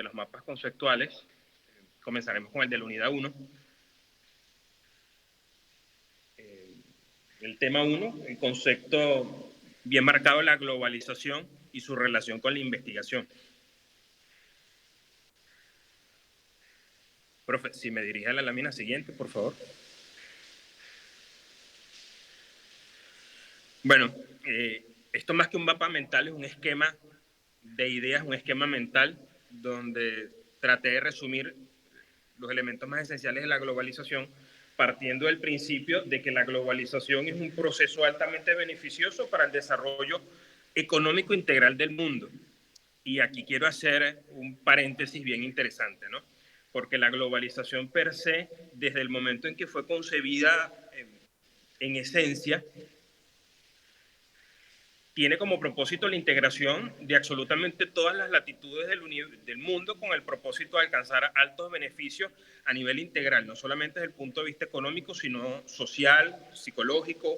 de los mapas conceptuales. Comenzaremos con el de la unidad 1. El tema 1, el concepto bien marcado de la globalización y su relación con la investigación. Profe, si me dirige a la lámina siguiente, por favor. Bueno, esto más que un mapa mental es un esquema de ideas, un esquema mental donde traté de resumir los elementos más esenciales de la globalización, partiendo del principio de que la globalización es un proceso altamente beneficioso para el desarrollo económico integral del mundo. Y aquí quiero hacer un paréntesis bien interesante, ¿no? Porque la globalización per se, desde el momento en que fue concebida en esencia, tiene como propósito la integración de absolutamente todas las latitudes del mundo con el propósito de alcanzar altos beneficios a nivel integral, no solamente desde el punto de vista económico, sino social, psicológico,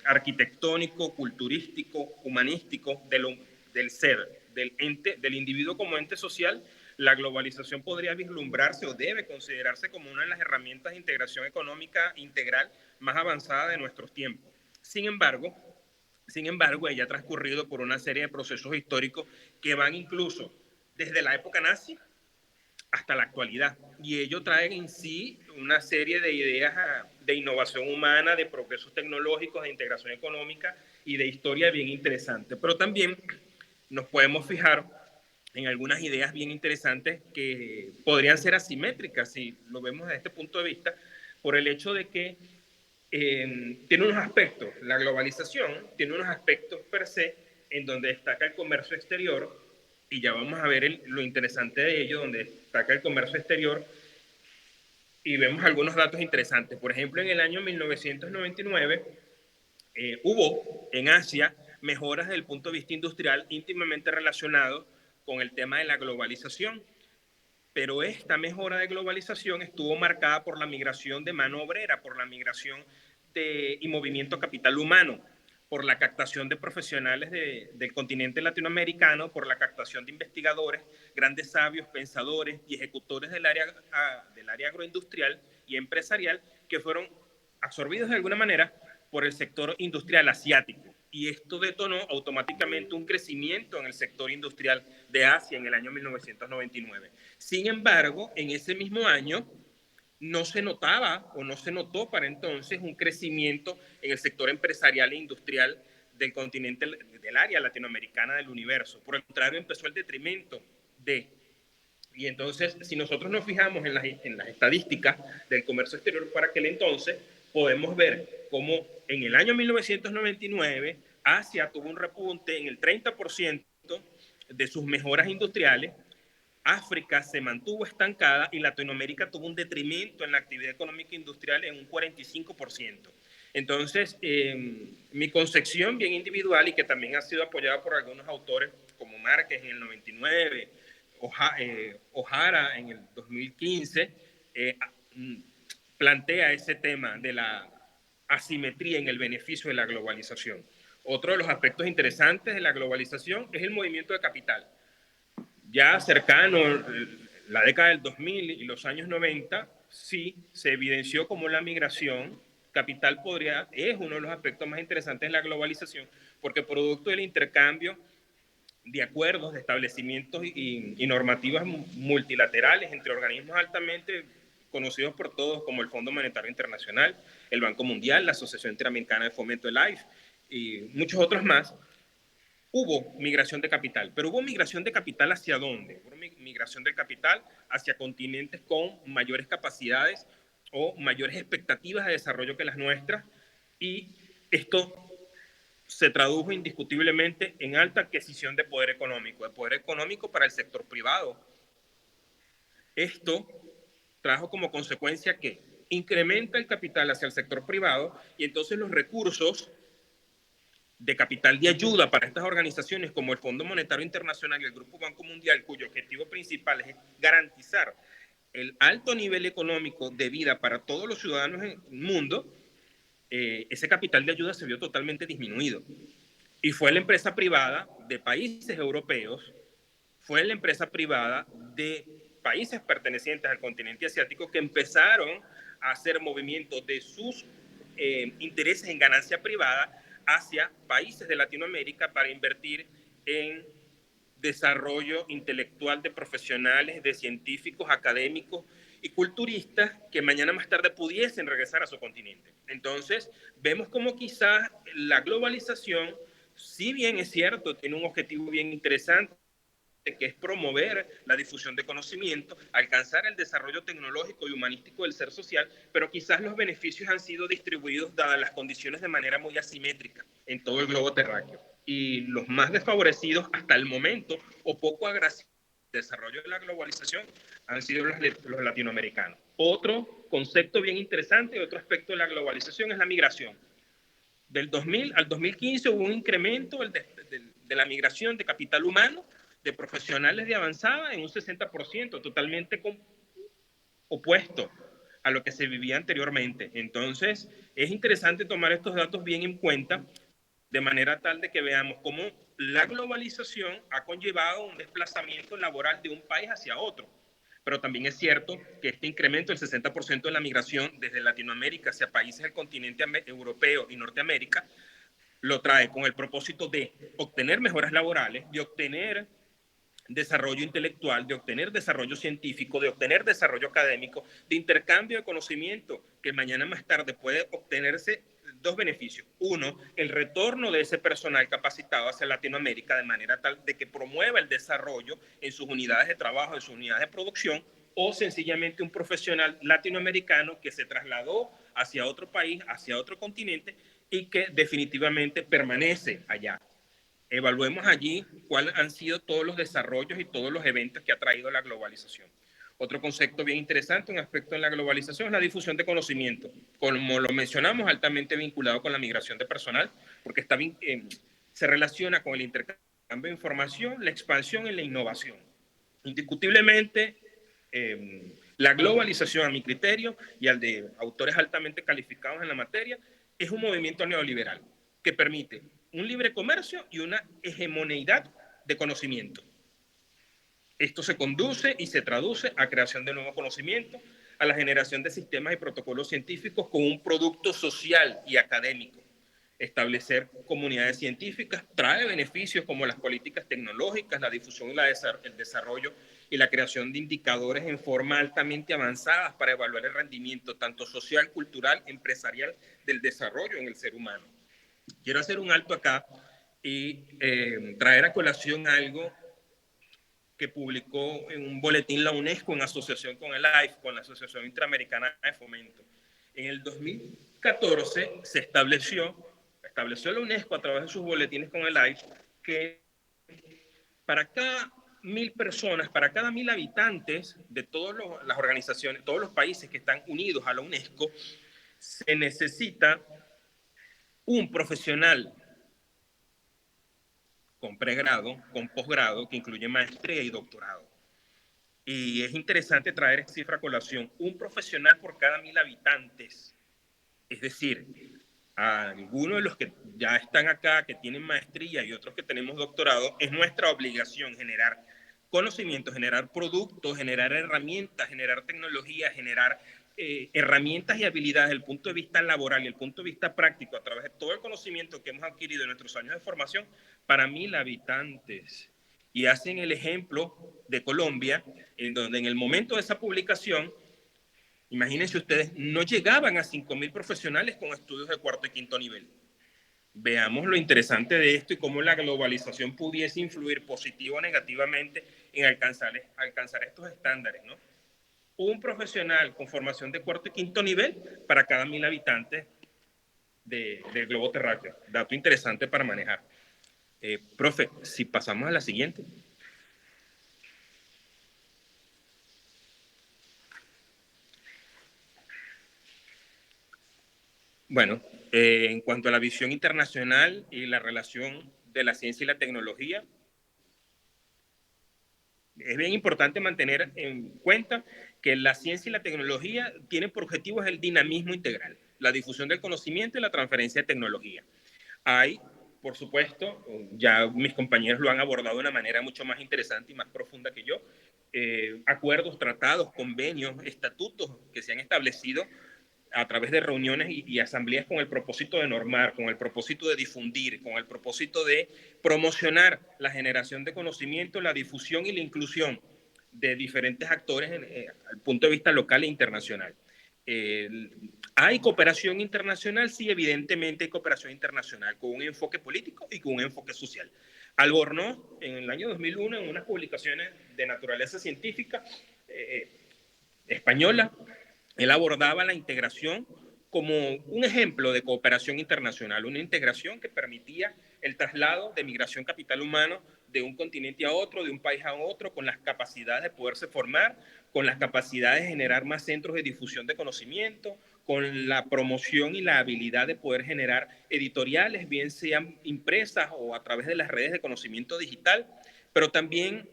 arquitectónico, culturístico, humanístico, del ser, del ente, del individuo como ente social. La globalización podría vislumbrarse o debe considerarse como una de las herramientas de integración económica integral más avanzada de nuestros tiempos. Sin embargo, ella ha transcurrido por una serie de procesos históricos que van incluso desde la época nazi hasta la actualidad. Y ello trae en sí una serie de ideas de innovación humana, de progresos tecnológicos, de integración económica y de historia bien interesante. Pero también nos podemos fijar en algunas ideas bien interesantes que podrían ser asimétricas, si lo vemos desde este punto de vista, por el hecho de que tiene unos aspectos, la globalización tiene unos aspectos per se en donde destaca el comercio exterior, y ya vamos a ver lo interesante de ello, donde destaca el comercio exterior, y vemos algunos datos interesantes. Por ejemplo, en el año 1999 hubo en Asia mejoras desde el punto de vista industrial íntimamente relacionados con el tema de la globalización. Pero esta mejora de globalización estuvo marcada por la migración de mano obrera, por la migración y movimiento capital humano, por la captación de profesionales del continente latinoamericano, por la captación de investigadores, grandes sabios, pensadores y ejecutores del área agroindustrial y empresarial que fueron absorbidos de alguna manera por el sector industrial asiático. Y esto detonó automáticamente un crecimiento en el sector industrial de Asia en el año 1999. Sin embargo, en ese mismo año no se notaba o no se notó para entonces un crecimiento en el sector empresarial e industrial del continente, del área latinoamericana del universo. Por el contrario, empezó el detrimento de... Y entonces, si nosotros nos fijamos en las estadísticas del comercio exterior para aquel entonces, podemos ver cómo en el año 1999 Asia tuvo un repunte en el 30% de sus mejoras industriales, África se mantuvo estancada y Latinoamérica tuvo un detrimento en la actividad económica industrial en un 45%. Entonces, mi concepción bien individual y que también ha sido apoyada por algunos autores como Márquez en el 99, O'Hara en el 2015, plantea ese tema de la asimetría en el beneficio de la globalización. Otro de los aspectos interesantes de la globalización es el movimiento de capital. Ya cercano la década del 2000 y los años 90, sí se evidenció como la migración capital es uno de los aspectos más interesantes de la globalización, porque producto del intercambio de acuerdos, de establecimientos y normativas multilaterales entre organismos altamente conocidos por todos como el Fondo Monetario Internacional, el Banco Mundial, la Asociación Interamericana de Fomento del AIF y muchos otros más, hubo migración de capital. Pero hubo migración de capital ¿hacia dónde? Hubo migración de capital hacia continentes con mayores capacidades o mayores expectativas de desarrollo que las nuestras, y esto se tradujo indiscutiblemente en alta adquisición de poder económico para el sector privado. Esto trajo como consecuencia que incrementa el capital hacia el sector privado y entonces los recursos de capital de ayuda para estas organizaciones como el Fondo Monetario Internacional y el Grupo Banco Mundial, cuyo objetivo principal es garantizar el alto nivel económico de vida para todos los ciudadanos del mundo, ese capital de ayuda se vio totalmente disminuido. Y fue la empresa privada de países europeos, fue la empresa privada de países pertenecientes al continente asiático que empezaron a hacer movimientos de sus intereses en ganancia privada hacia países de Latinoamérica para invertir en desarrollo intelectual de profesionales, de científicos, académicos y culturistas que mañana más tarde pudiesen regresar a su continente. Entonces, vemos como quizás la globalización, si bien es cierto, tiene un objetivo bien interesante, que es promover la difusión de conocimiento, alcanzar el desarrollo tecnológico y humanístico del ser social, pero quizás los beneficios han sido distribuidos dadas las condiciones de manera muy asimétrica en todo el globo terráqueo. Y los más desfavorecidos hasta el momento, o poco agraciados al desarrollo de la globalización, han sido los latinoamericanos. Otro concepto bien interesante, otro aspecto de la globalización es la migración. Del 2000 al 2015 hubo un incremento de la migración de capital humano, de profesionales de avanzada en un 60%, totalmente opuesto a lo que se vivía anteriormente. Entonces, es interesante tomar estos datos bien en cuenta, de manera tal de que veamos cómo la globalización ha conllevado un desplazamiento laboral de un país hacia otro. Pero también es cierto que este incremento del 60% de la migración desde Latinoamérica hacia países del continente europeo y Norteamérica lo trae con el propósito de obtener mejoras laborales, de obtener desarrollo intelectual, de obtener desarrollo científico, de obtener desarrollo académico, de intercambio de conocimiento, que mañana más tarde puede obtenerse dos beneficios. Uno, el retorno de ese personal capacitado hacia Latinoamérica de manera tal de que promueva el desarrollo en sus unidades de trabajo, en sus unidades de producción, o sencillamente un profesional latinoamericano que se trasladó hacia otro país, hacia otro continente y que definitivamente permanece allá. Evaluemos allí cuáles han sido todos los desarrollos y todos los eventos que ha traído la globalización. Otro concepto bien interesante, un aspecto en la globalización, es la difusión de conocimiento. Como lo mencionamos, altamente vinculado con la migración de personal, porque se relaciona con el intercambio de información, la expansión y la innovación. Indiscutiblemente, la globalización, a mi criterio, y al de autores altamente calificados en la materia, es un movimiento neoliberal que permite un libre comercio y una hegemoneidad de conocimiento. Esto se conduce y se traduce a creación de nuevo conocimiento, a la generación de sistemas y protocolos científicos con un producto social y académico. Establecer comunidades científicas trae beneficios como las políticas tecnológicas, la difusión y el desarrollo y la creación de indicadores en forma altamente avanzadas para evaluar el rendimiento tanto social, cultural, empresarial del desarrollo en el ser humano. Quiero hacer un alto acá y traer a colación algo que publicó en un boletín la UNESCO en asociación con el AIF, con la Asociación Interamericana de Fomento. En el 2014 se estableció la UNESCO a través de sus boletines con el AIF que para cada 1000 personas, para cada 1000 habitantes de todas las organizaciones, todos los países que están unidos a la UNESCO, se necesita un profesional con pregrado, con posgrado, que incluye maestría y doctorado. Y es interesante traer esta cifra a colación. Un profesional por cada 1000 habitantes. Es decir, a algunos de los que ya están acá, que tienen maestría y otros que tenemos doctorado, es nuestra obligación generar conocimiento, generar productos, generar herramientas, generar tecnología, generar herramientas y habilidades desde el punto de vista laboral y el punto de vista práctico a través de todo el conocimiento que hemos adquirido en nuestros años de formación para 1000 habitantes. Y hacen el ejemplo de Colombia, en donde en el momento de esa publicación, imagínense ustedes, no llegaban a 5000 profesionales con estudios de cuarto y quinto nivel. Veamos lo interesante de esto y cómo la globalización pudiese influir positivo o negativamente en alcanzar estos estándares, ¿no? Un profesional con formación de cuarto y quinto nivel para cada 1000 habitantes del globo terráqueo. Dato interesante para manejar. Profe, si pasamos a la siguiente. Bueno, en cuanto a la visión internacional y la relación de la ciencia y la tecnología, es bien importante mantener en cuenta que la ciencia y la tecnología tienen por objetivo el dinamismo integral, la difusión del conocimiento y la transferencia de tecnología. Hay por supuesto, ya mis compañeros lo han abordado de una manera mucho más interesante y más profunda que yo. Acuerdos, tratados, convenios, estatutos que se han establecido a través de reuniones y asambleas con el propósito de normar, con el propósito de difundir, con el propósito de promocionar la generación de conocimiento, la difusión y la inclusión de diferentes actores al punto de vista local e internacional. ¿Hay cooperación internacional? Sí, evidentemente hay cooperación internacional con un enfoque político y con un enfoque social. Albornoz, en el año 2001, en unas publicaciones de naturaleza científica española, él abordaba la integración como un ejemplo de cooperación internacional, una integración que permitía el traslado de migración capital humano de un continente a otro, de un país a otro, con las capacidades de poderse formar, con las capacidades de generar más centros de difusión de conocimiento, con la promoción y la habilidad de poder generar editoriales, bien sean impresas o a través de las redes de conocimiento digital, pero también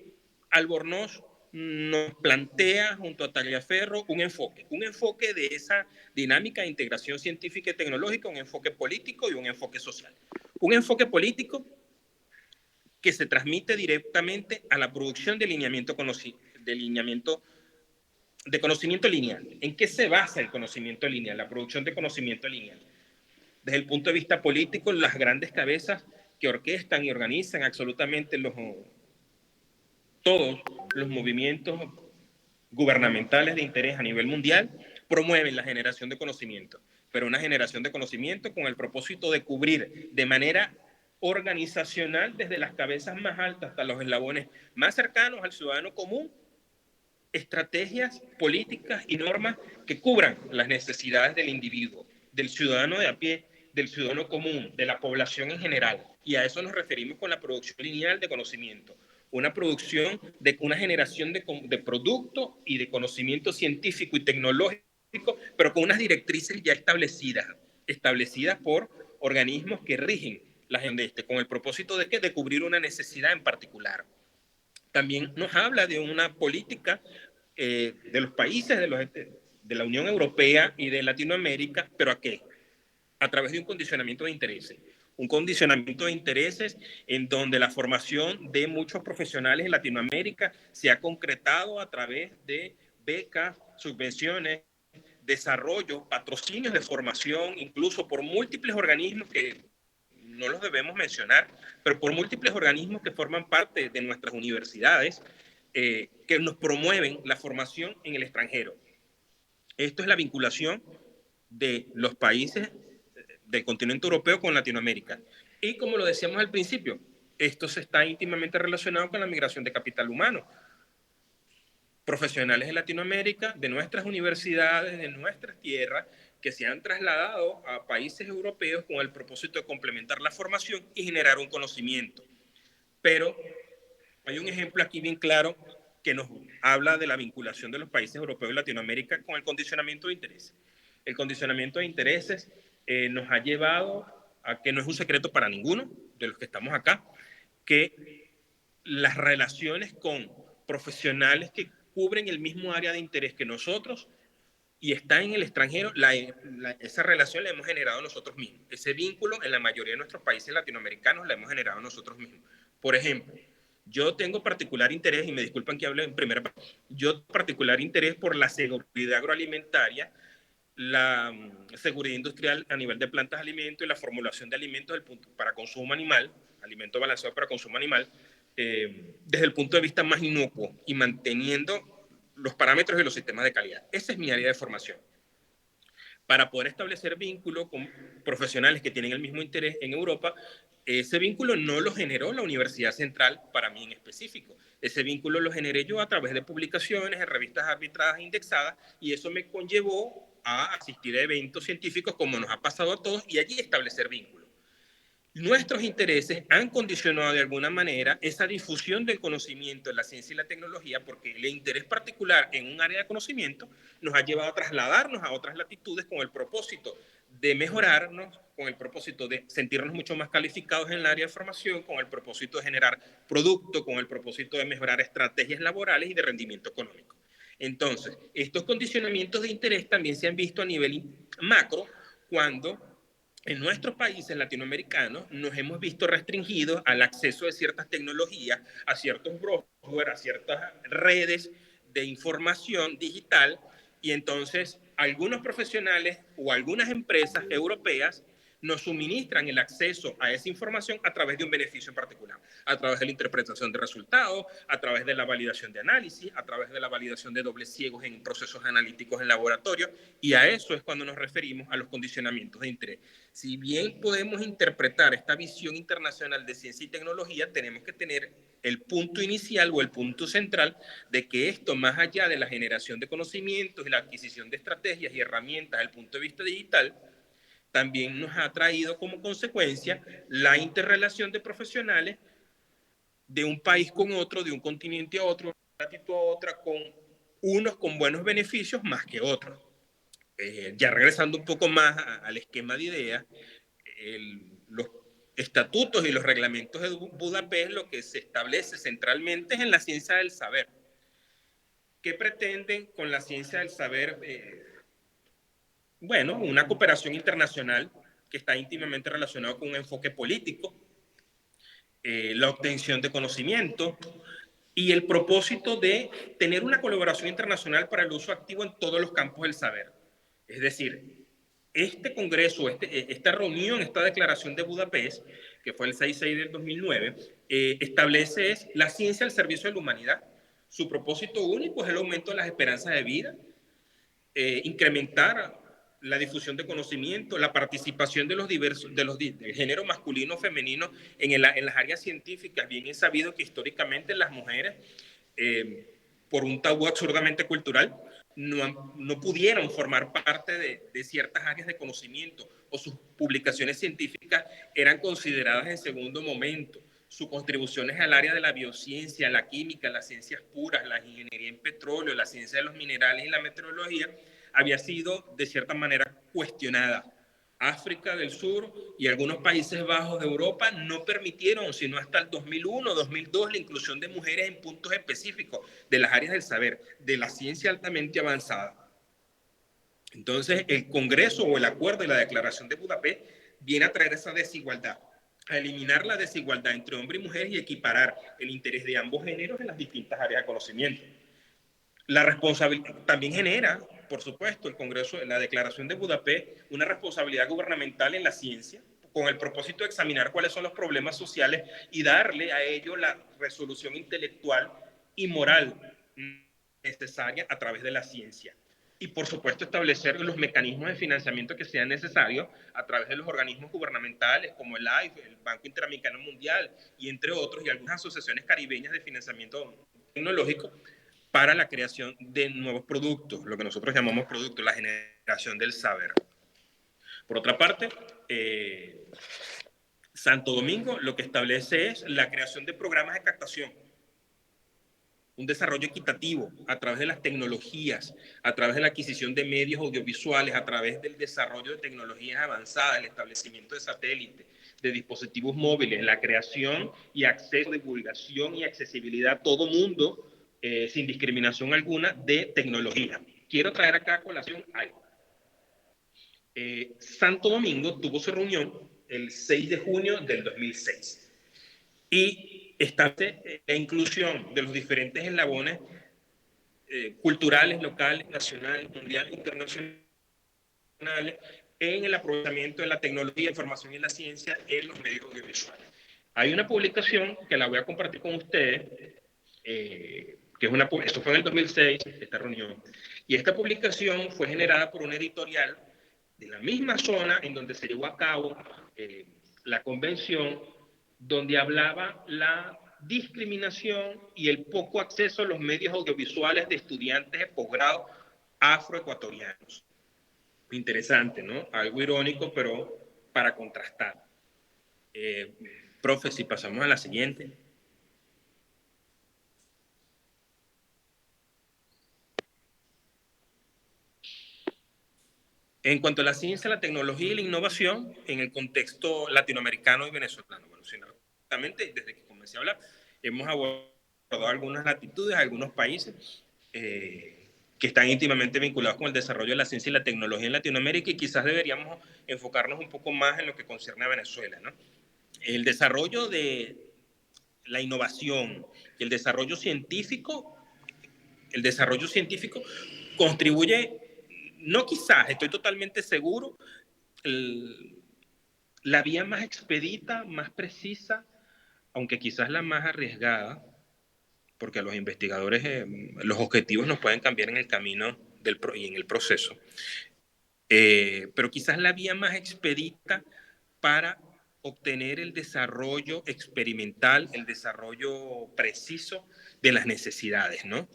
Albornoz nos plantea junto a Tagliaferro un enfoque de esa dinámica de integración científica y tecnológica, un enfoque político y un enfoque social. Un enfoque político que se transmite directamente a la producción de conocimiento lineal. ¿En qué se basa el conocimiento lineal, la producción de conocimiento lineal? Desde el punto de vista político, las grandes cabezas que orquestan y organizan absolutamente todos los movimientos gubernamentales de interés a nivel mundial promueven la generación de conocimiento, pero una generación de conocimiento con el propósito de cubrir de manera organizacional desde las cabezas más altas hasta los eslabones más cercanos al ciudadano común, estrategias políticas y normas que cubran las necesidades del individuo, del ciudadano de a pie, del ciudadano común, de la población en general. Y a eso nos referimos con la producción lineal de conocimiento. Una producción de una generación de producto y de conocimiento científico y tecnológico, pero con unas directrices ya establecidas por organismos que rigen la agenda con el propósito de, de cubrir una necesidad en particular. También nos habla de una política de los países de la Unión Europea y de Latinoamérica, pero ¿a qué? A través de un condicionamiento de intereses. Un condicionamiento de intereses en donde la formación de muchos profesionales en Latinoamérica se ha concretado a través de becas, subvenciones, desarrollo, patrocinios de formación, incluso por múltiples organismos que no los debemos mencionar, pero por múltiples organismos que forman parte de nuestras universidades, que nos promueven la formación en el extranjero. Esto es la vinculación de los países del continente europeo con Latinoamérica. Y como lo decíamos al principio, esto se está íntimamente relacionado con la migración de capital humano. Profesionales de Latinoamérica, de nuestras universidades, de nuestras tierras, que se han trasladado a países europeos con el propósito de complementar la formación y generar un conocimiento. Pero hay un ejemplo aquí bien claro que nos habla de la vinculación de los países europeos y Latinoamérica con el condicionamiento de intereses. El condicionamiento de intereses nos ha llevado a que no es un secreto para ninguno de los que estamos acá, que las relaciones con profesionales que cubren el mismo área de interés que nosotros y están en el extranjero, esa relación la hemos generado nosotros mismos. Ese vínculo en la mayoría de nuestros países latinoamericanos la hemos generado nosotros mismos. Por ejemplo, yo tengo particular interés, y me disculpan que hable en primera parte, yo tengo particular interés por la seguridad agroalimentaria, la seguridad industrial a nivel de plantas de alimentos y la formulación de alimentos para consumo animal, alimento balanceado para consumo animal, desde el punto de vista más inocuo y manteniendo los parámetros y los sistemas de calidad. Esa es mi área de formación. Para poder establecer vínculos con profesionales que tienen el mismo interés en Europa, ese vínculo no lo generó la Universidad Central para mí en específico. Ese vínculo lo generé yo a través de publicaciones, en revistas arbitradas e indexadas, y eso me conllevó a asistir a eventos científicos como nos ha pasado a todos y allí establecer vínculos. Nuestros intereses han condicionado de alguna manera esa difusión del conocimiento de la ciencia y la tecnología porque el interés particular en un área de conocimiento nos ha llevado a trasladarnos a otras latitudes con el propósito de mejorarnos, con el propósito de sentirnos mucho más calificados en el área de formación, con el propósito de generar producto, con el propósito de mejorar estrategias laborales y de rendimiento económico. Entonces, estos condicionamientos de interés también se han visto a nivel macro cuando en nuestros países latinoamericanos nos hemos visto restringidos al acceso de ciertas tecnologías, a ciertos browsers, a ciertas redes de información digital, y entonces algunos profesionales o algunas empresas europeas nos suministran el acceso a esa información a través de un beneficio en particular, a través de la interpretación de resultados, a través de la validación de análisis, a través de la validación de dobles ciegos en procesos analíticos en laboratorio, y a eso es cuando nos referimos a los condicionamientos de interés. Si bien podemos interpretar esta visión internacional de ciencia y tecnología, tenemos que tener el punto inicial o el punto central de que esto, más allá de la generación de conocimientos y la adquisición de estrategias y herramientas desde el punto de vista digital, también nos ha traído como consecuencia la interrelación de profesionales de un país con otro, de un continente a otro, de una latitud a otra, con unos con buenos beneficios más que otros. Ya regresando un poco más al esquema de ideas, los estatutos y los reglamentos de Budapest, lo que se establece centralmente es en la ciencia del saber. ¿Qué pretenden con la ciencia del saber? Bueno, una cooperación internacional que está íntimamente relacionada con un enfoque político, la obtención de conocimiento y el propósito de tener una colaboración internacional para el uso activo en todos los campos del saber. Es decir, este congreso, esta reunión, esta declaración de Budapest, que fue el 6-6 del 2009, establece la ciencia al servicio de la humanidad. Su propósito único es el aumento de las esperanzas de vida, incrementar la difusión de conocimiento, la participación de los diversos, del género masculino o femenino en las áreas científicas. Bien es sabido que históricamente las mujeres, por un tabú absurdamente cultural, no pudieron formar parte de ciertas áreas de conocimiento, o sus publicaciones científicas eran consideradas en segundo momento. Sus contribuciones al área de la biociencia, la química, las ciencias puras, la ingeniería en petróleo, la ciencia de los minerales y la meteorología había sido de cierta manera cuestionada. África del Sur y algunos Países Bajos de Europa no permitieron, sino hasta el 2001, 2002, la inclusión de mujeres en puntos específicos de las áreas del saber, de la ciencia altamente avanzada. Entonces, el Congreso o el Acuerdo y la Declaración de Budapest viene a traer esa desigualdad, a eliminar la desigualdad entre hombre y mujer y equiparar el interés de ambos géneros en las distintas áreas de conocimiento. La responsabilidad también genera, por supuesto, el Congreso, la Declaración de Budapest, una responsabilidad gubernamental en la ciencia, con el propósito de examinar cuáles son los problemas sociales y darle a ello la resolución intelectual y moral necesaria a través de la ciencia. Y, por supuesto, establecer los mecanismos de financiamiento que sean necesarios a través de los organismos gubernamentales como el AIFE, el Banco Interamericano Mundial, y entre otros, y algunas asociaciones caribeñas de financiamiento tecnológico, para la creación de nuevos productos, lo que nosotros llamamos productos, la generación del saber. Por otra parte, Santo Domingo lo que establece es la creación de programas de captación, un desarrollo equitativo a través de las tecnologías, a través de la adquisición de medios audiovisuales, a través del desarrollo de tecnologías avanzadas, el establecimiento de satélites, de dispositivos móviles, la creación y acceso, divulgación y accesibilidad a todo mundo, sin discriminación alguna, de tecnología. Quiero traer acá a colación algo. Santo Domingo tuvo su reunión el 6 de junio del 2006 y establece la inclusión de los diferentes eslabones culturales, locales, nacionales, mundiales, internacionales, en el aprovechamiento de la tecnología, información y la ciencia en los medios audiovisuales. Hay una publicación que la voy a compartir con ustedes, que es esto fue en el 2006, esta reunión, y esta publicación fue generada por una editorial de la misma zona en donde se llevó a cabo la convención, donde hablaba la discriminación y el poco acceso a los medios audiovisuales de estudiantes de posgrado afroecuatorianos. Interesante, ¿no? Algo irónico, pero para contrastar. Profe, si pasamos a la siguiente. En cuanto a la ciencia, la tecnología y la innovación en el contexto latinoamericano y venezolano, bueno, ciertamente desde que comencé a hablar, hemos abordado algunas latitudes, algunos países que que están íntimamente vinculados con el desarrollo de la ciencia y la tecnología en Latinoamérica, y quizás deberíamos enfocarnos un poco más en lo que concierne a Venezuela, ¿no? El desarrollo de la innovación y el desarrollo científico contribuye, no quizás, estoy totalmente seguro, el, la vía más expedita, más precisa, aunque quizás la más arriesgada, porque a los investigadores los objetivos nos pueden cambiar en el camino y en el proceso, pero quizás la vía más expedita para obtener el desarrollo experimental, el desarrollo preciso de las necesidades, ¿no?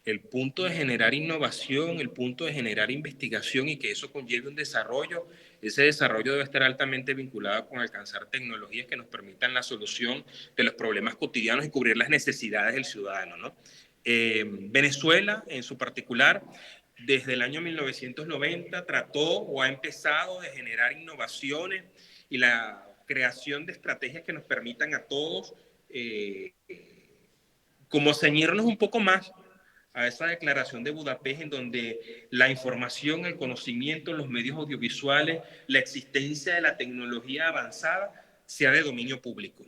El punto de generar innovación, el punto de generar investigación y que eso conlleve un desarrollo, ese desarrollo debe estar altamente vinculado con alcanzar tecnologías que nos permitan la solución de los problemas cotidianos y cubrir las necesidades del ciudadano, ¿no? Venezuela, en su particular, desde el año 1990 trató o ha empezado a generar innovaciones y la creación de estrategias que nos permitan a todos como ceñirnos un poco más a esa declaración de Budapest en donde la información, el conocimiento, los medios audiovisuales, la existencia de la tecnología avanzada sea de dominio público.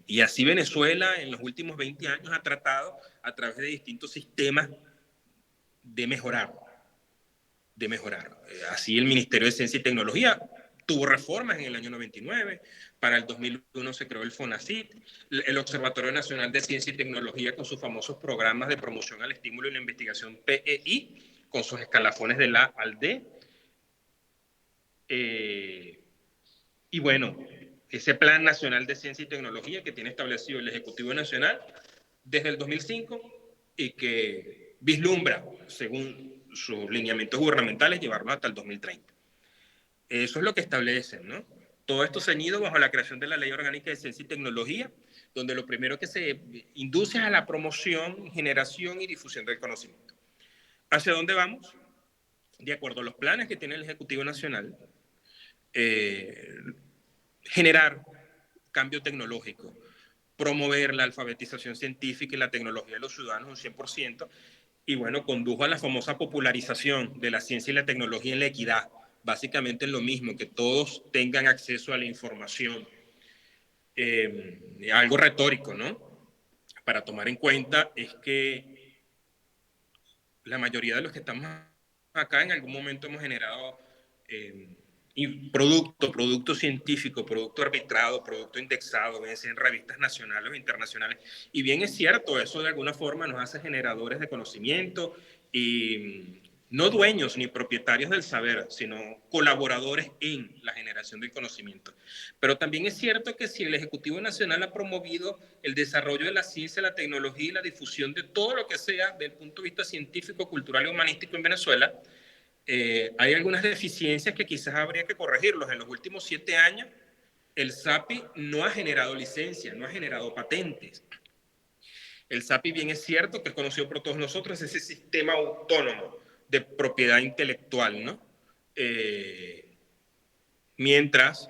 Y así Venezuela en los últimos 20 años ha tratado a través de distintos sistemas de mejorar, de mejorar. Así el Ministerio de Ciencia y Tecnología tuvo reformas en el año 99, para el 2001 se creó el FONACYT, el Observatorio Nacional de Ciencia y Tecnología con sus famosos programas de promoción al estímulo y la investigación PEI, con sus escalafones de la al D. Y bueno, ese Plan Nacional de Ciencia y Tecnología que tiene establecido el Ejecutivo Nacional desde el 2005 y que vislumbra, según sus lineamientos gubernamentales, llevarlo hasta el 2030. Eso es lo que establecen, ¿no? Todo esto ceñido bajo la creación de la Ley Orgánica de Ciencia y Tecnología, donde lo primero que se induce es a la promoción, generación y difusión del conocimiento. ¿Hacia dónde vamos? De acuerdo a los planes que tiene el Ejecutivo Nacional, generar cambio tecnológico, promover la alfabetización científica y la tecnología de los ciudadanos un 100%, y bueno, condujo a la famosa popularización de la ciencia y la tecnología en la equidad. Básicamente es lo mismo, que todos tengan acceso a la información. Algo retórico, ¿no? Para tomar en cuenta es que la mayoría de los que estamos acá en algún momento hemos generado producto científico, producto arbitrado, producto indexado, bien sea en revistas nacionales o internacionales. Y bien es cierto, eso de alguna forma nos hace generadores de conocimiento y no dueños ni propietarios del saber, sino colaboradores en la generación del conocimiento. Pero también es cierto que si el Ejecutivo Nacional ha promovido el desarrollo de la ciencia, la tecnología y la difusión de todo lo que sea desde el punto de vista científico, cultural y humanístico en Venezuela, hay algunas deficiencias que quizás habría que corregirlos. En los últimos 7 años, el SAPI no ha generado licencias, no ha generado patentes. El SAPI, bien es cierto que es conocido por todos nosotros, es ese sistema autónomo de propiedad intelectual, ¿no? Mientras,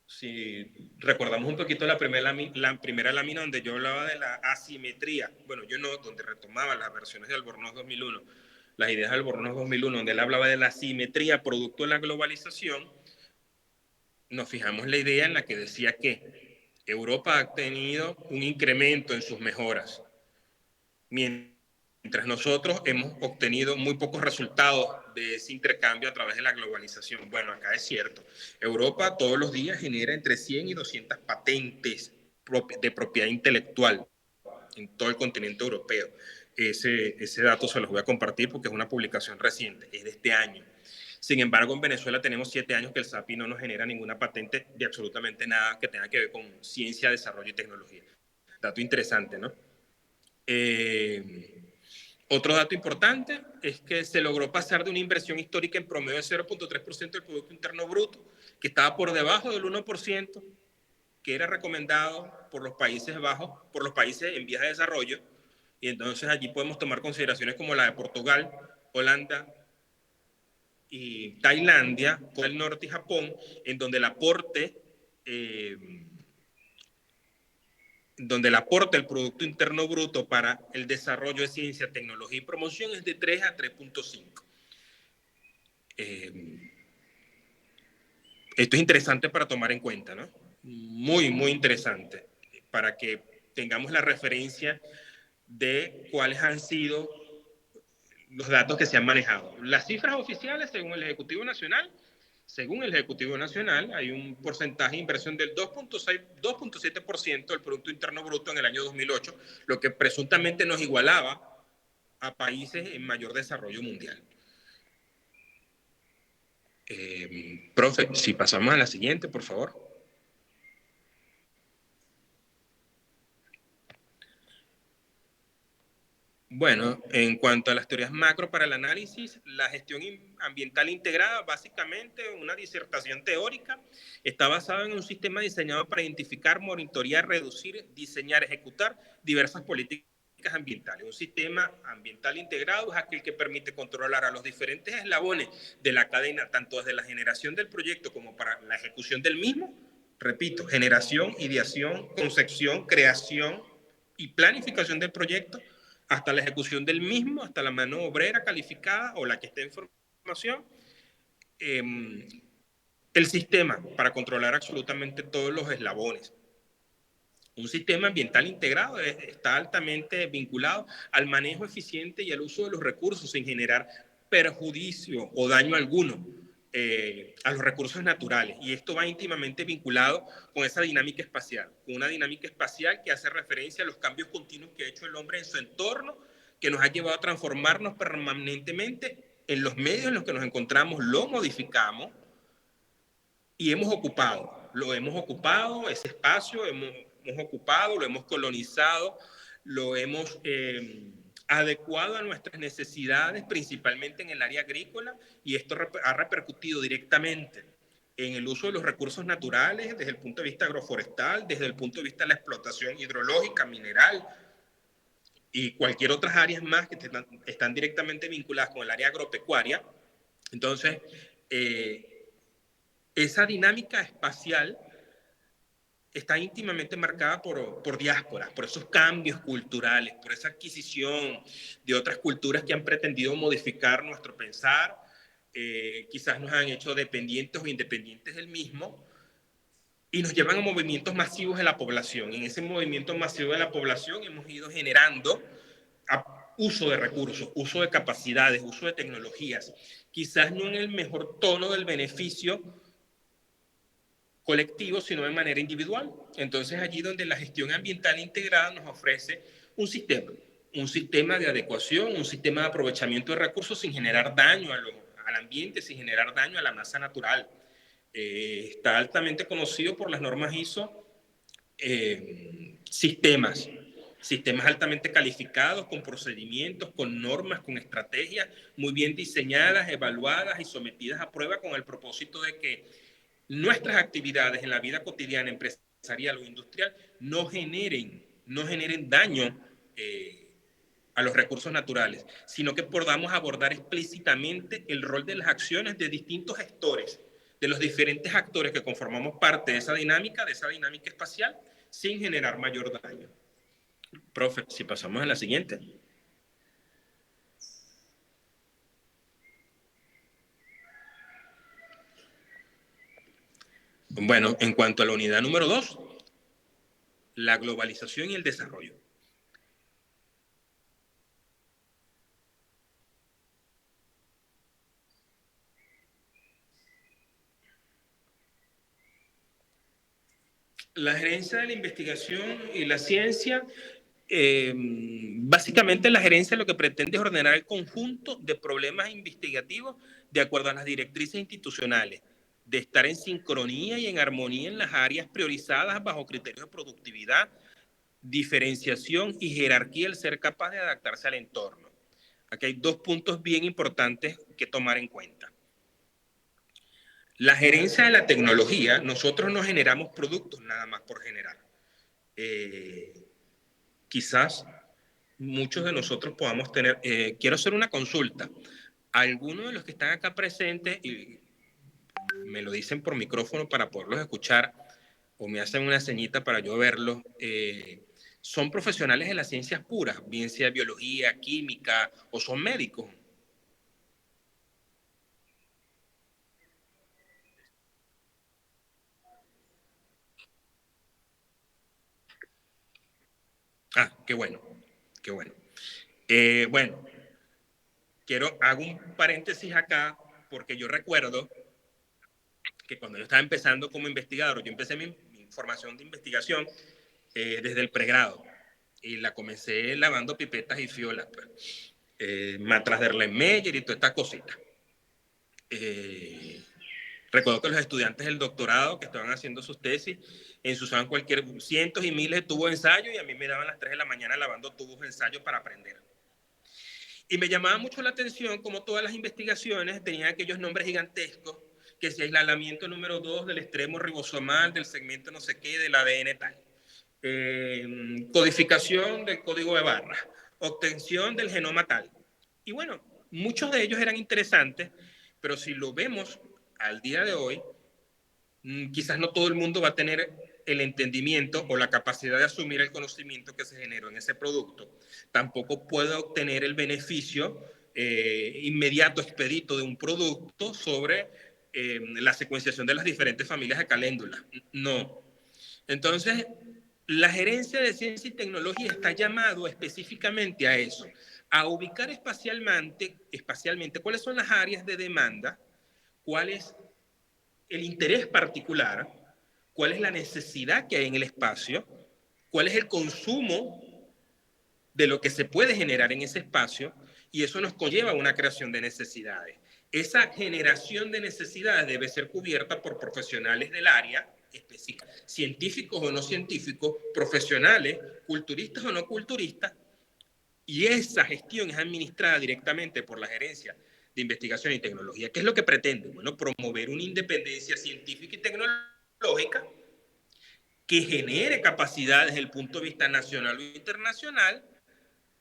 si recordamos un poquito la primera lámina donde yo hablaba de la asimetría, bueno, yo no, donde retomaba las versiones de Albornoz 2001, las ideas de Albornoz 2001, donde él hablaba de la asimetría producto de la globalización, nos fijamos la idea en la que decía que Europa ha tenido un incremento en sus mejoras, mientras nosotros hemos obtenido muy pocos resultados de ese intercambio a través de la globalización. Bueno, acá es cierto. Europa todos los días genera entre 100 y 200 patentes de propiedad intelectual en todo el continente europeo. Ese dato se los voy a compartir porque es una publicación reciente, es de este año. Sin embargo, en Venezuela tenemos 7 años que el SAPI no nos genera ninguna patente de absolutamente nada que tenga que ver con ciencia, desarrollo y tecnología. Dato interesante, ¿no? Otro dato importante es que se logró pasar de una inversión histórica en promedio de 0.3% del Producto Interno Bruto, que estaba por debajo del 1%, que era recomendado por los Países Bajos, por los países en vías de desarrollo, y entonces allí podemos tomar consideraciones como la de Portugal, Holanda y Tailandia, con el norte y Japón, en donde el aporte donde el aporte del Producto Interno Bruto para el desarrollo de ciencia, tecnología y promoción es de 3 a 3.5. Esto es interesante para tomar en cuenta, ¿no? Muy, muy interesante, para que tengamos la referencia de cuáles han sido los datos que se han manejado. Las cifras oficiales, según el Ejecutivo Nacional, hay un porcentaje de inversión del 2.7% del Producto Interno Bruto en el año 2008, lo que presuntamente nos igualaba a países en mayor desarrollo mundial. Profe, si pasamos a la siguiente, por favor. Bueno, en cuanto a las teorías macro para el análisis, la gestión ambiental integrada, básicamente una disertación teórica, está basada en un sistema diseñado para identificar, monitorear, reducir, diseñar, ejecutar diversas políticas ambientales. Un sistema ambiental integrado es aquel que permite controlar a los diferentes eslabones de la cadena, tanto desde la generación del proyecto como para la ejecución del mismo. Repito, generación, ideación, concepción, creación y planificación del proyecto, hasta la ejecución del mismo, hasta la mano obrera calificada o la que esté en formación. El sistema para controlar absolutamente todos los eslabones. Un sistema ambiental integrado está altamente vinculado al manejo eficiente y al uso de los recursos sin generar perjuicio o daño alguno a los recursos naturales. Y esto va íntimamente vinculado con esa dinámica espacial, con una dinámica espacial que hace referencia a los cambios continuos que ha hecho el hombre en su entorno, que nos ha llevado a transformarnos permanentemente en los medios en los que nos encontramos, lo modificamos y lo hemos ocupado ese espacio, hemos ocupado, lo hemos colonizado, lo hemos adecuado a nuestras necesidades, principalmente en el área agrícola, y esto ha repercutido directamente en el uso de los recursos naturales desde el punto de vista agroforestal, desde el punto de vista de la explotación hidrológica, mineral y cualquier otras áreas más que están directamente vinculadas con el área agropecuaria. Entonces, esa dinámica espacial está íntimamente marcada por diásporas, por esos cambios culturales, por esa adquisición de otras culturas que han pretendido modificar nuestro pensar, quizás nos han hecho dependientes o independientes del mismo, y nos llevan a movimientos masivos de la población. En ese movimiento masivo de la población hemos ido generando uso de recursos, uso de capacidades, uso de tecnologías, quizás no en el mejor tono del beneficio colectivo, sino de manera individual. Entonces, allí donde la gestión ambiental integrada nos ofrece un sistema de adecuación, un sistema de aprovechamiento de recursos sin generar daño al ambiente, sin generar daño a la masa natural. Está altamente conocido por las normas ISO, sistemas altamente calificados, con procedimientos, con normas, con estrategias muy bien diseñadas, evaluadas y sometidas a prueba con el propósito de que nuestras actividades en la vida cotidiana, empresarial o industrial, no generen daño a los recursos naturales, sino que podamos abordar explícitamente el rol de las acciones de distintos gestores, de los diferentes actores que conformamos parte de esa dinámica espacial, sin generar mayor daño. Profe, si pasamos a la siguiente. Bueno, en cuanto a la unidad número 2, la globalización y el desarrollo. La gerencia de la investigación y la ciencia, básicamente la gerencia lo que pretende es ordenar el conjunto de problemas investigativos de acuerdo a las directrices institucionales, de estar en sincronía y en armonía en las áreas priorizadas bajo criterios de productividad, diferenciación y jerarquía, el ser capaz de adaptarse al entorno. Aquí hay dos puntos bien importantes que tomar en cuenta. La gerencia de la tecnología, nosotros no generamos productos nada más por generar. Quizás muchos de nosotros podamos tener, quiero hacer una consulta. Algunos de los que están acá presentes, y me lo dicen por micrófono para poderlos escuchar, o me hacen una señita para yo verlos, son profesionales de las ciencias puras, bien sea biología, química o son médicos. Ah, qué bueno, qué bueno. Bueno, hago un paréntesis acá porque yo recuerdo que cuando yo estaba empezando como investigador, yo empecé mi formación de investigación desde el pregrado y la comencé lavando pipetas y fiolas, pues, matras de Erlenmeyer y todas estas cositas. Recuerdo que los estudiantes del doctorado que estaban haciendo sus tesis ensuciaban cientos y miles de tubos de ensayo y a mí me daban las 3 de la mañana lavando tubos de ensayo para aprender. Y me llamaba mucho la atención como todas las investigaciones tenían aquellos nombres gigantescos, que si aislamiento número 2 del extremo ribosomal, del segmento no sé qué, del ADN tal. Codificación del código de barras, obtención del genoma tal. Y bueno, muchos de ellos eran interesantes, pero si lo vemos al día de hoy, quizás no todo el mundo va a tener el entendimiento o la capacidad de asumir el conocimiento que se generó en ese producto. Tampoco puede obtener el beneficio inmediato, expedito de un producto sobre la secuenciación de las diferentes familias de caléndulas. No. Entonces, la gerencia de ciencia y tecnología está llamado específicamente a eso, a ubicar espacialmente cuáles son las áreas de demanda, cuál es el interés particular, cuál es la necesidad que hay en el espacio, cuál es el consumo de lo que se puede generar en ese espacio, y eso nos conlleva a una creación de necesidades. Esa generación de necesidades debe ser cubierta por profesionales del área específica, científicos o no científicos, profesionales, culturistas o no culturistas, y esa gestión es administrada directamente por la gerencia de investigación y tecnología. ¿Qué es lo que pretende? Bueno, promover una independencia científica y tecnológica que genere capacidades desde el punto de vista nacional o internacional.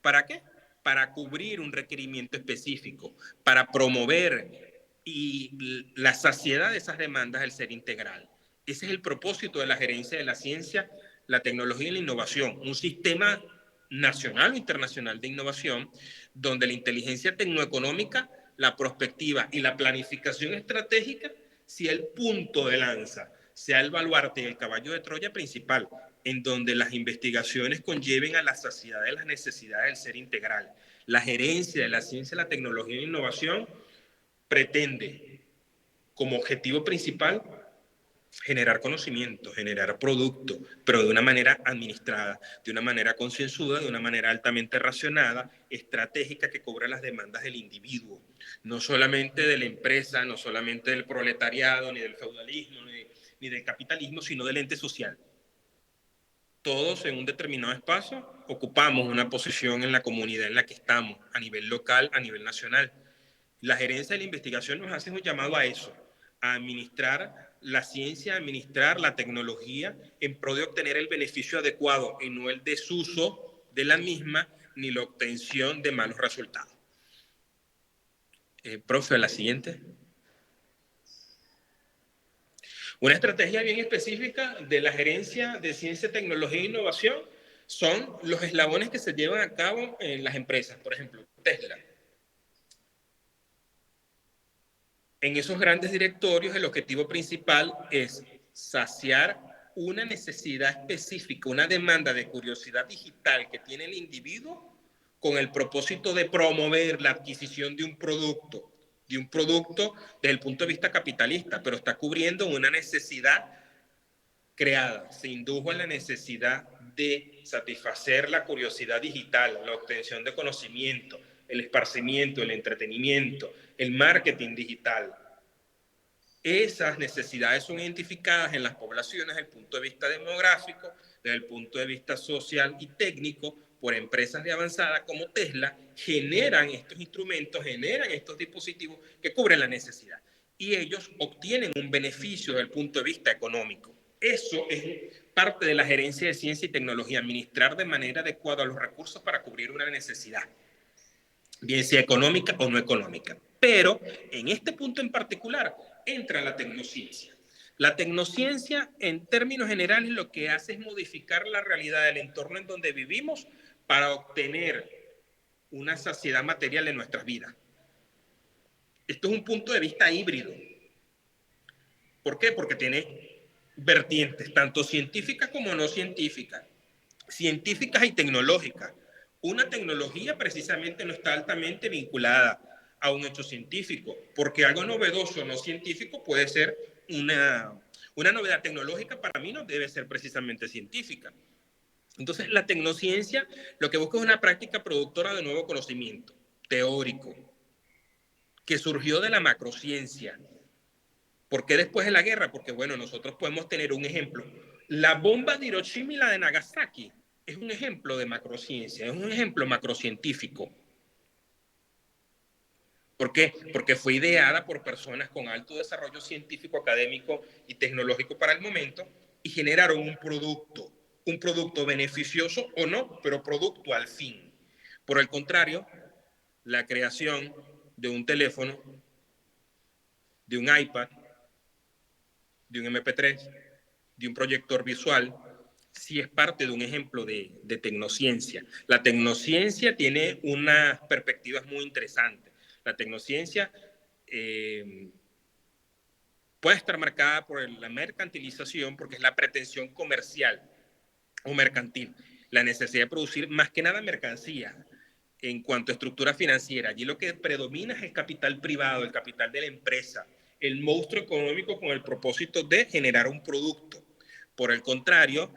¿Para qué? Para cubrir un requerimiento específico, para promover y la saciedad de esas demandas del ser integral. Ese es el propósito de la gerencia de la ciencia, la tecnología y la innovación, un sistema nacional o internacional de innovación donde la inteligencia tecnoeconómica, la prospectiva y la planificación estratégica sea el punto de lanza, sea el baluarte y el caballo de Troya principal, en donde las investigaciones conlleven a la saciedad de las necesidades del ser integral. La gerencia de la ciencia, la tecnología e la innovación pretende como objetivo principal generar conocimiento, generar producto, pero de una manera administrada, de una manera concienzuda, de una manera altamente racionada, estratégica que cubra las demandas del individuo, no solamente de la empresa, no solamente del proletariado, ni del feudalismo, ni del capitalismo, sino del ente social. Todos en un determinado espacio ocupamos una posición en la comunidad en la que estamos, a nivel local, a nivel nacional. La gerencia de la investigación nos hace un llamado a eso, a administrar la ciencia, a administrar la tecnología en pro de obtener el beneficio adecuado y no el desuso de la misma ni la obtención de malos resultados. Profe, la siguiente. Una estrategia bien específica de la gerencia de ciencia, tecnología e innovación son los eslabones que se llevan a cabo en las empresas. Por ejemplo, Tesla. En esos grandes directorios, el objetivo principal es saciar una necesidad específica, una demanda de curiosidad digital que tiene el individuo con el propósito de promover la adquisición de un producto desde el punto de vista capitalista, pero está cubriendo una necesidad creada. Se indujo a la necesidad de satisfacer la curiosidad digital, la obtención de conocimiento, el esparcimiento, el entretenimiento, el marketing digital. Esas necesidades son identificadas en las poblaciones desde el punto de vista demográfico, desde el punto de vista social y técnico, por empresas de avanzada como Tesla, generan estos instrumentos, generan estos dispositivos que cubren la necesidad. Y ellos obtienen un beneficio desde el punto de vista económico. Eso es parte de la gerencia de ciencia y tecnología, administrar de manera adecuada los recursos para cubrir una necesidad, bien sea económica o no económica. Pero en este punto en particular entra la tecnociencia. La tecnociencia, en términos generales, lo que hace es modificar la realidad del entorno en donde vivimos para obtener una saciedad material en nuestras vidas. Esto es un punto de vista híbrido. ¿Por qué? Porque tiene vertientes, tanto científicas como no científicas, científicas y tecnológicas. Una tecnología precisamente no está altamente vinculada a un hecho científico, porque algo novedoso no científico puede ser una novedad tecnológica, para mí no debe ser precisamente científica. Entonces, la tecnociencia lo que busca es una práctica productora de nuevo conocimiento teórico, que surgió de la macrociencia. ¿Por qué después de la guerra? Porque, bueno, nosotros podemos tener un ejemplo. La bomba de Hiroshima y la de Nagasaki es un ejemplo de macrociencia, es un ejemplo macrocientífico. ¿Por qué? Porque fue ideada por personas con alto desarrollo científico, académico y tecnológico para el momento y generaron un producto beneficioso o no, pero producto al fin. Por el contrario, la creación de un teléfono, de un iPad, de un MP3, de un proyector visual, sí es parte de un ejemplo de tecnociencia. La tecnociencia tiene unas perspectivas muy interesantes. La tecnociencia puede estar marcada por la mercantilización, porque es la pretensión comercial o mercantil, la necesidad de producir más que nada mercancía en cuanto a estructura financiera. Allí lo que predomina es el capital privado, el capital de la empresa, el monstruo económico con el propósito de generar un producto. Por el contrario,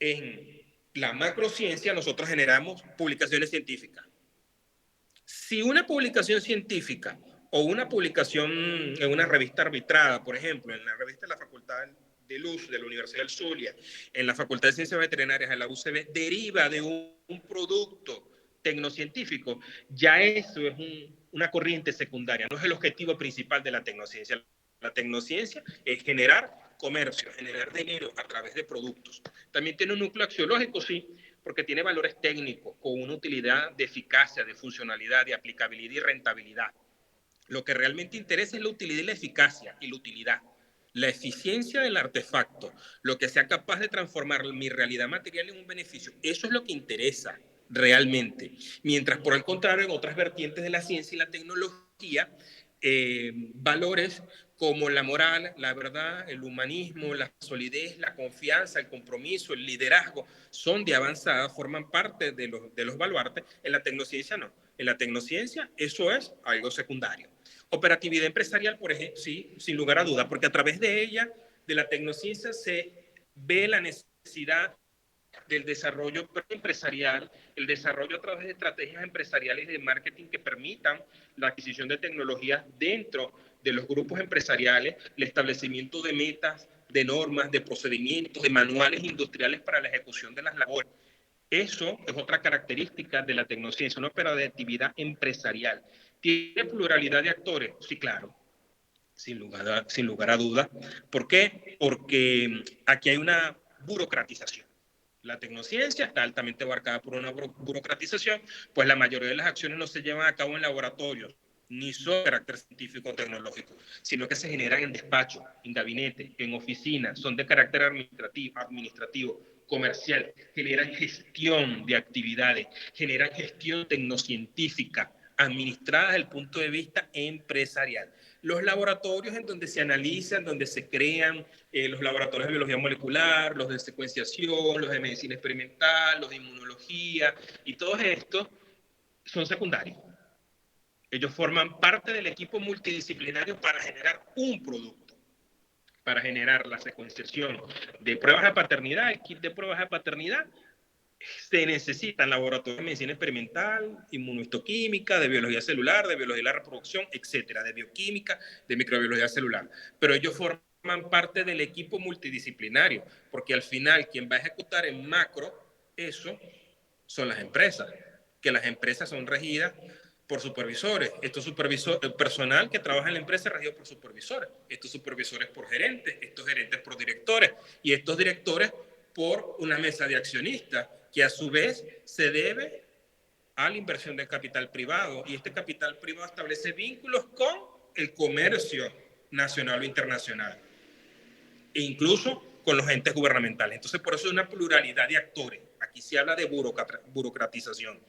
en la macrociencia nosotros generamos publicaciones científicas. Si una publicación científica o una publicación en una revista arbitrada, por ejemplo, en la revista de la Facultad de Luz de la Universidad del Zulia, en la Facultad de Ciencias Veterinarias de la UCB, deriva de un producto tecnocientífico, ya eso es una corriente secundaria, no es el objetivo principal de la tecnociencia. La tecnociencia es generar comercio, generar dinero a través de productos. También tiene un núcleo axiológico, sí, porque tiene valores técnicos con una utilidad de eficacia, de funcionalidad, de aplicabilidad y rentabilidad. Lo que realmente interesa es la utilidad y la eficacia y la utilidad. La eficiencia del artefacto, lo que sea capaz de transformar mi realidad material en un beneficio, eso es lo que interesa realmente. Mientras, por el contrario, en otras vertientes de la ciencia y la tecnología, valores como la moral, la verdad, el humanismo, la solidez, la confianza, el compromiso, el liderazgo, son de avanzada, forman parte de los baluartes. En la tecnociencia no. En la tecnociencia eso es algo secundario. Operatividad empresarial, por ejemplo, sí, sin lugar a duda, porque a través de ella, de la tecnociencia, se ve la necesidad del desarrollo empresarial, el desarrollo a través de estrategias empresariales y de marketing que permitan la adquisición de tecnologías dentro de los grupos empresariales, el establecimiento de metas, de normas, de procedimientos, de manuales industriales para la ejecución de las labores. Eso es otra característica de la tecnociencia, una operatividad empresarial. ¿Tiene pluralidad de actores? Sí, claro, sin lugar a dudas. ¿Por qué? Porque aquí hay una burocratización. La tecnociencia está altamente abarcada por una burocratización, pues la mayoría de las acciones no se llevan a cabo en laboratorios, ni son de carácter científico o tecnológico, sino que se generan en despacho, en gabinete, en oficina, son de carácter administrativo, comercial, generan gestión de actividades, generan gestión tecnocientífica, administrada desde el punto de vista empresarial. Los laboratorios en donde se analizan, donde se crean los laboratorios de biología molecular, los de secuenciación, los de medicina experimental, los de inmunología, y todos estos son secundarios. Ellos forman parte del equipo multidisciplinario para generar un producto, para generar la secuenciación de pruebas de paternidad, el kit de pruebas de paternidad. Se necesitan laboratorios de medicina experimental, inmunohistoquímica, de biología celular, de biología de la reproducción, etcétera, de bioquímica, de microbiología celular. Pero ellos forman parte del equipo multidisciplinario, porque al final quien va a ejecutar en macro eso son las empresas, que las empresas son regidas por supervisores. Estos supervisores, el personal que trabaja en la empresa es regido por supervisores. Estos supervisores por gerentes, estos gerentes por directores y estos directores por una mesa de accionistas que a su vez se debe a la inversión del capital privado y este capital privado establece vínculos con el comercio nacional o internacional. e incluso con los entes gubernamentales. Entonces, por eso es una pluralidad de actores. Aquí se habla de burocratización.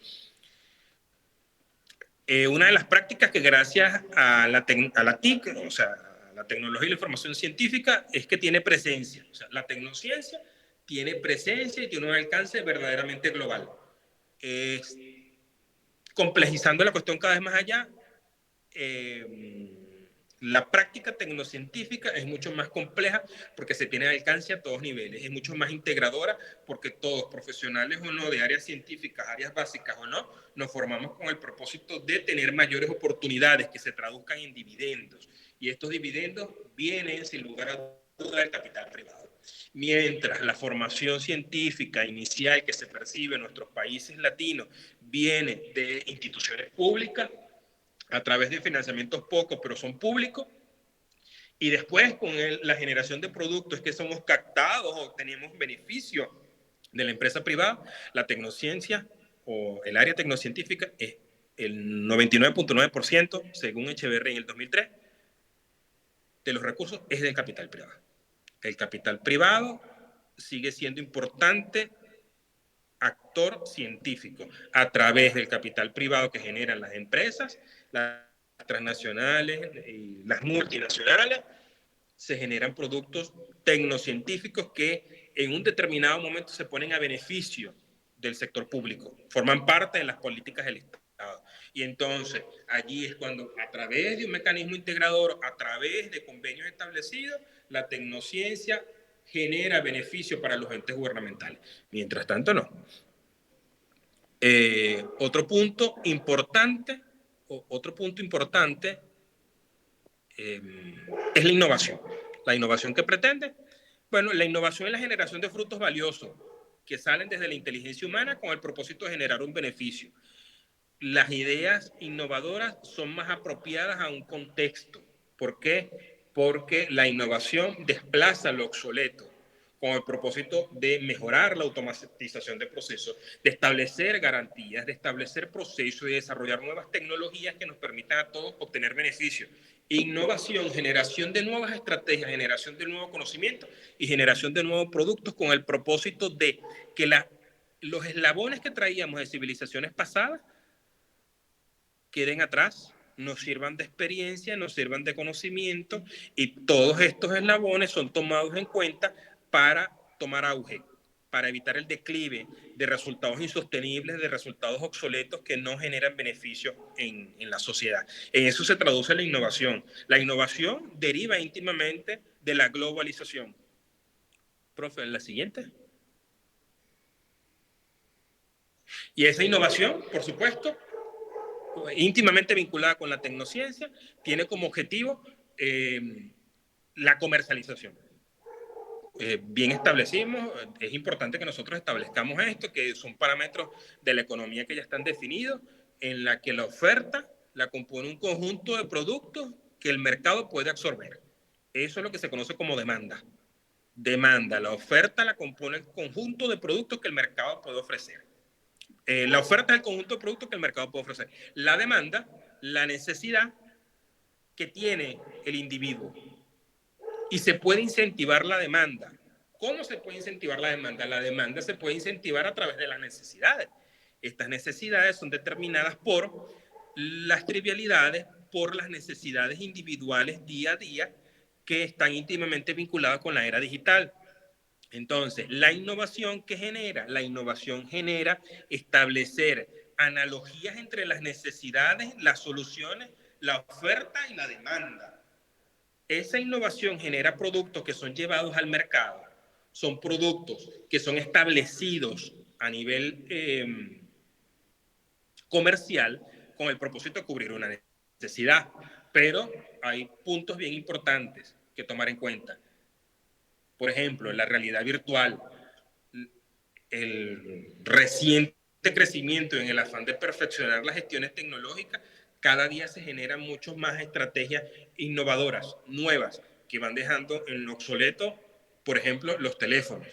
Una de las prácticas que gracias a la TIC, o sea, a la tecnología y la información científica, es que tiene presencia. O sea, la tecnociencia tiene presencia y tiene un alcance verdaderamente global. Complejizando la cuestión cada vez más allá, la práctica tecnocientífica es mucho más compleja porque se tiene alcance a todos niveles, es mucho más integradora porque todos, profesionales o no, de áreas científicas, áreas básicas o no, nos formamos con el propósito de tener mayores oportunidades que se traduzcan en dividendos. Y estos dividendos vienen, sin lugar a duda, del capital privado. Mientras la formación científica inicial que se percibe en nuestros países latinos viene de instituciones públicas, a través de financiamientos pocos, pero son públicos, y después con la generación de productos que somos captados o tenemos beneficio de la empresa privada, la tecnociencia o el área tecnocientífica es el 99.9%, según Echeverry en el 2003, de los recursos es del capital privado. El capital privado sigue siendo importante actor científico a través del capital privado que generan las empresas, las transnacionales y las multinacionales, se generan productos tecnocientíficos que en un determinado momento se ponen a beneficio del sector público, forman parte de las políticas del Estado. Y entonces allí es cuando a través de un mecanismo integrador, a través de convenios establecidos, la tecnociencia genera beneficio para los entes gubernamentales. Mientras tanto, no. Otro punto importante es la innovación. La innovación que pretende, bueno, la innovación es la generación de frutos valiosos que salen desde la inteligencia humana con el propósito de generar un beneficio. Las ideas innovadoras son más apropiadas a un contexto. ¿Por qué? Porque la innovación desplaza lo obsoleto con el propósito de mejorar la automatización de procesos, de establecer garantías, de establecer procesos y de desarrollar nuevas tecnologías que nos permitan a todos obtener beneficios. Innovación, generación de nuevas estrategias, generación de nuevo conocimiento y generación de nuevos productos con el propósito de que los eslabones que traíamos de civilizaciones pasadas queden atrás, nos sirvan de experiencia, nos sirvan de conocimiento, y todos estos eslabones son tomados en cuenta para tomar auge, para evitar el declive de resultados insostenibles, de resultados obsoletos que no generan beneficio en la sociedad. En eso se traduce la innovación. La innovación deriva íntimamente de la globalización. Profe, la siguiente. Y esa innovación, por supuesto, íntimamente vinculada con la tecnociencia, tiene como objetivo la comercialización. Bien establecimos, es importante que nosotros establezcamos esto, que son parámetros de la economía que ya están definidos, en la que la oferta la compone un conjunto de productos que el mercado puede absorber. Eso es lo que se conoce como demanda. Demanda, la oferta la compone el conjunto de productos que el mercado puede ofrecer. La oferta es el conjunto de productos que el mercado puede ofrecer. La demanda, la necesidad que tiene el individuo. Y se puede incentivar la demanda. ¿Cómo se puede incentivar la demanda? La demanda se puede incentivar a través de las necesidades. Estas necesidades son determinadas por las trivialidades, por las necesidades individuales día a día que están íntimamente vinculadas con la era digital. Entonces, la innovación que genera, la innovación genera establecer analogías entre las necesidades, las soluciones, la oferta y la demanda. Esa innovación genera productos que son llevados al mercado, son productos que son establecidos a nivel comercial con el propósito de cubrir una necesidad. Pero hay puntos bien importantes que tomar en cuenta. Por ejemplo, en la realidad virtual, el reciente crecimiento en el afán de perfeccionar las gestiones tecnológicas, cada día se generan muchas más estrategias innovadoras, nuevas, que van dejando en obsoleto, por ejemplo, los teléfonos.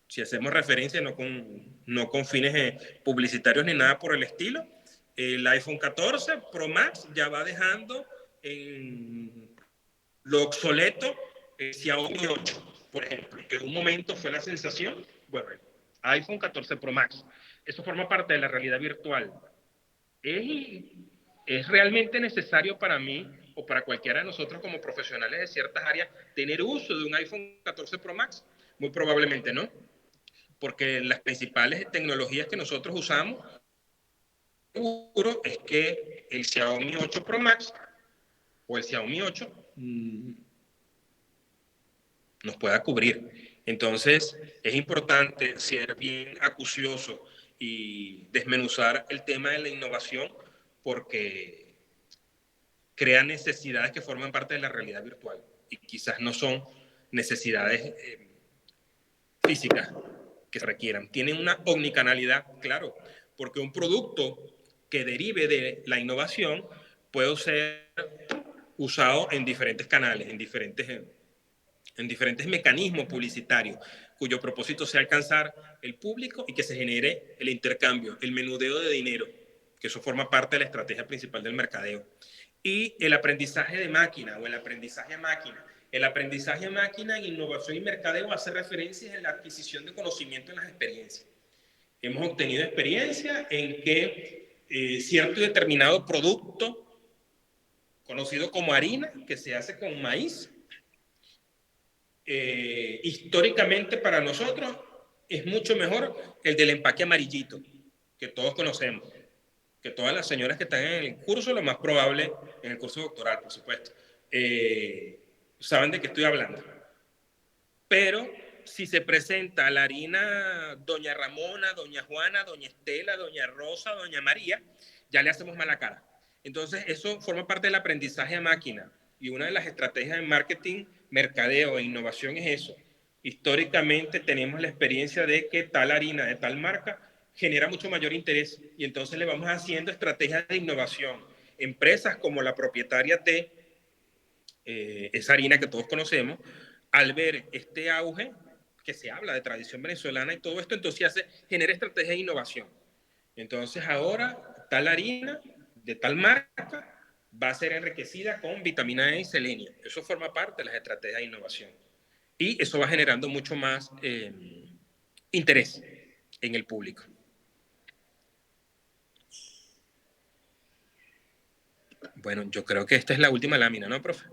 Si hacemos referencia, no con fines publicitarios ni nada por el estilo, el iPhone 14 Pro Max ya va dejando en lo obsoleto Xiaomi 8, por ejemplo, que en un momento fue la sensación, bueno, iPhone 14 Pro Max, eso forma parte de la realidad virtual. ¿Es, es realmente necesario para mí o para cualquiera de nosotros como profesionales de ciertas áreas tener uso de un iPhone 14 Pro Max? Muy probablemente no, porque las principales tecnologías que nosotros usamos, seguro, es que el Xiaomi 8 Pro Max o el Xiaomi 8 nos pueda cubrir. Entonces, es importante ser bien acucioso y desmenuzar el tema de la innovación porque crea necesidades que forman parte de la realidad virtual y quizás no son necesidades físicas que se requieran. Tienen una omnicanalidad, claro, porque un producto que derive de la innovación puede ser usado en diferentes canales, en diferentes mecanismos publicitarios, cuyo propósito sea alcanzar el público y que se genere el intercambio, el menudeo de dinero, que eso forma parte de la estrategia principal del mercadeo. Y el aprendizaje de máquina o el aprendizaje a máquina. El aprendizaje a máquina en innovación y mercadeo hace referencia a la adquisición de conocimiento en las experiencias. Hemos obtenido experiencia en que cierto y determinado producto, conocido como harina, que se hace con maíz, históricamente para nosotros es mucho mejor el del empaque amarillito, que todos conocemos, que todas las señoras que están en el curso, lo más probable, en el curso doctoral, por supuesto, saben de qué estoy hablando. Pero si se presenta la harina Doña Ramona, Doña Juana, Doña Estela, Doña Rosa, Doña María, ya le hacemos mala cara. Entonces, eso forma parte del aprendizaje a máquina. Y una de las estrategias de marketing, mercadeo e innovación es eso. Históricamente tenemos la experiencia de que tal harina de tal marca genera mucho mayor interés y entonces le vamos haciendo estrategias de innovación. Empresas como la propietaria de esa harina que todos conocemos, al ver este auge que se habla de tradición venezolana y todo esto, entonces genera estrategia de innovación. Entonces ahora tal harina de tal marca va a ser enriquecida con vitamina E y selenio. Eso forma parte de las estrategias de innovación. Y eso va generando mucho más interés en el público. Bueno, yo creo que esta es la última lámina, ¿no, profe?